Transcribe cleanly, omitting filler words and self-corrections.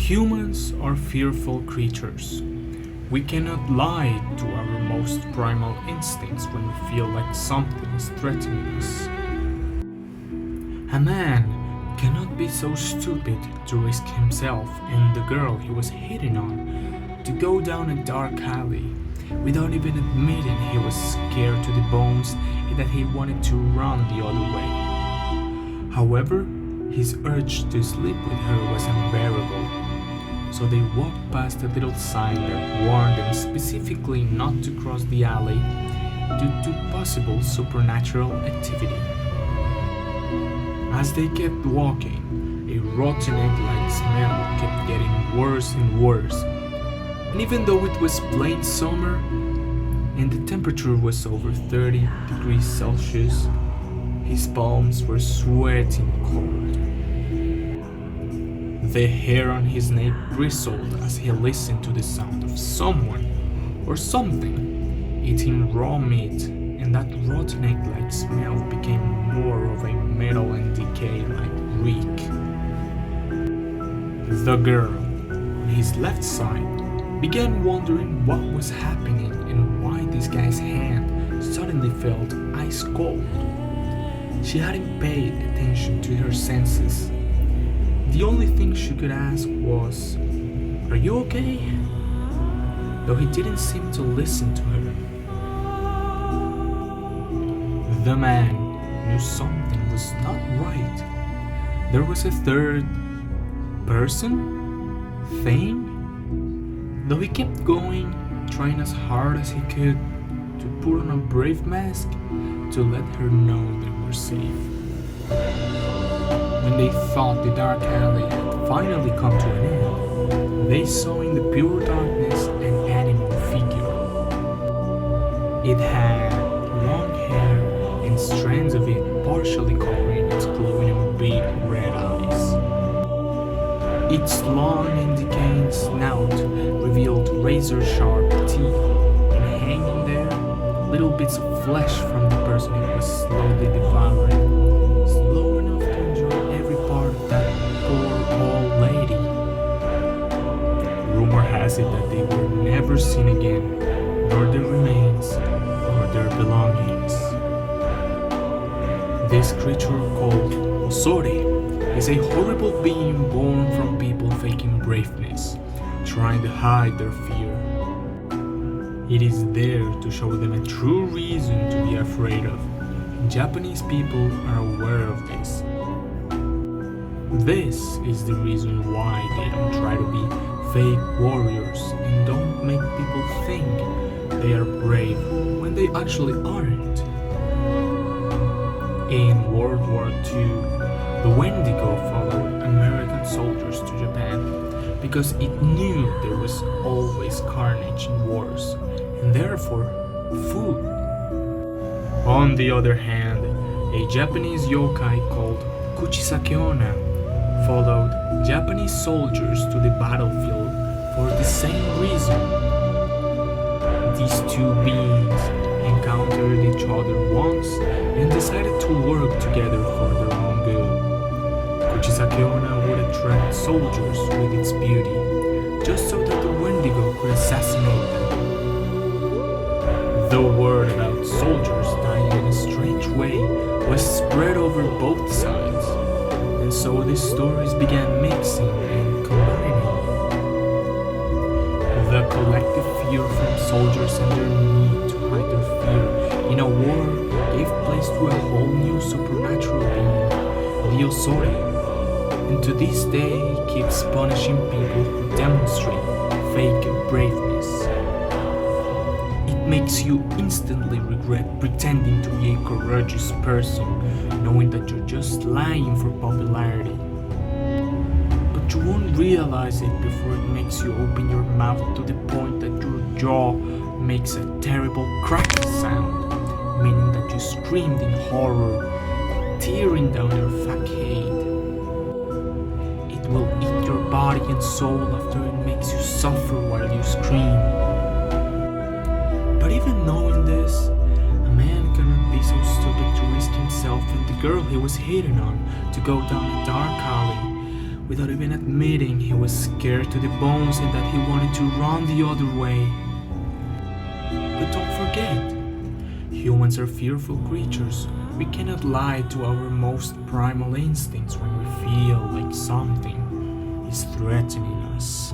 Humans are fearful creatures. We cannot lie to our most primal instincts when we feel like something is threatening us. A man cannot be so stupid to risk himself and the girl he was hitting on to go down a dark alley without even admitting he was scared to the bones and that he wanted to run the other way. However, his urge to sleep with her was unbearable, so they walked past a little sign that warned them specifically not to cross the alley due to possible supernatural activity. As they kept walking, a rotten egg-like smell kept getting worse and worse, and even though it was plain summer and the temperature was over 30 degrees Celsius, his palms were sweating cold. The hair on his neck bristled as he listened to the sound of someone or something eating raw meat, and that rotten egg-like smell became more of a metal and decay-like reek. The girl, on his left side, began wondering what was happening and why this guy's hand suddenly felt ice cold. She hadn't paid attention to her senses. The only thing she could ask was, "Are you okay?" Though he didn't seem to listen to her. The man knew something was not right. There was a third person? Thing? Though he kept going, trying as hard as he could to put on a brave mask to let her know they were safe. When they thought the dark alley had finally come to an end, they saw in the pure darkness an animal figure. It had long hair and strands of it partially covering its glowing and big red eyes. Its long and decaying snout revealed razor-sharp teeth, and hanging there, little bits of flesh from the person it was slowly devouring, slow enough to enjoy every part of that poor old lady. Rumor has it that they were never seen again, nor their remains, nor their belongings. This creature called Osore is a horrible being born from people faking braveness, trying to hide their fear. It is there to show them a true reason to be afraid of. Japanese people are aware of this. This is the reason why they don't try to be fake warriors and don't make people think they are brave when they actually aren't. In World War II, the Wendigo followed American soldiers to Japan because it knew there was always carnage in wars, and therefore food. On the other hand, a Japanese yokai called Kuchisakeona followed Japanese soldiers to the battlefield for the same reason. These two beings encountered each other once and decided to work together for their own good. Kuchisakeona would attract soldiers with its beauty, just so that the Wendigo could assassinate them. The word about soldiers dying in a strange way was spread over both sides, and so these stories began mixing and combining. The collective fear from soldiers and their need to hide their fear in a war gave place to a whole new supernatural being, the Osore, and to this day he keeps punishing people who demonstrate fake braveness. It makes you instantly regret pretending to be a courageous person, knowing that you're just lying for popularity. But you won't realize it before it makes you open your mouth to the point that your jaw makes a terrible cracking sound, meaning that you screamed in horror, tearing down your facade. It will eat your body and soul after it makes you suffer while you scream. But even knowing this, a man cannot be so stupid to risk himself and the girl he was hitting on to go down a dark alley without even admitting he was scared to the bones and that he wanted to run the other way. But don't forget, humans are fearful creatures. We cannot lie to our most primal instincts when we feel like something is threatening us.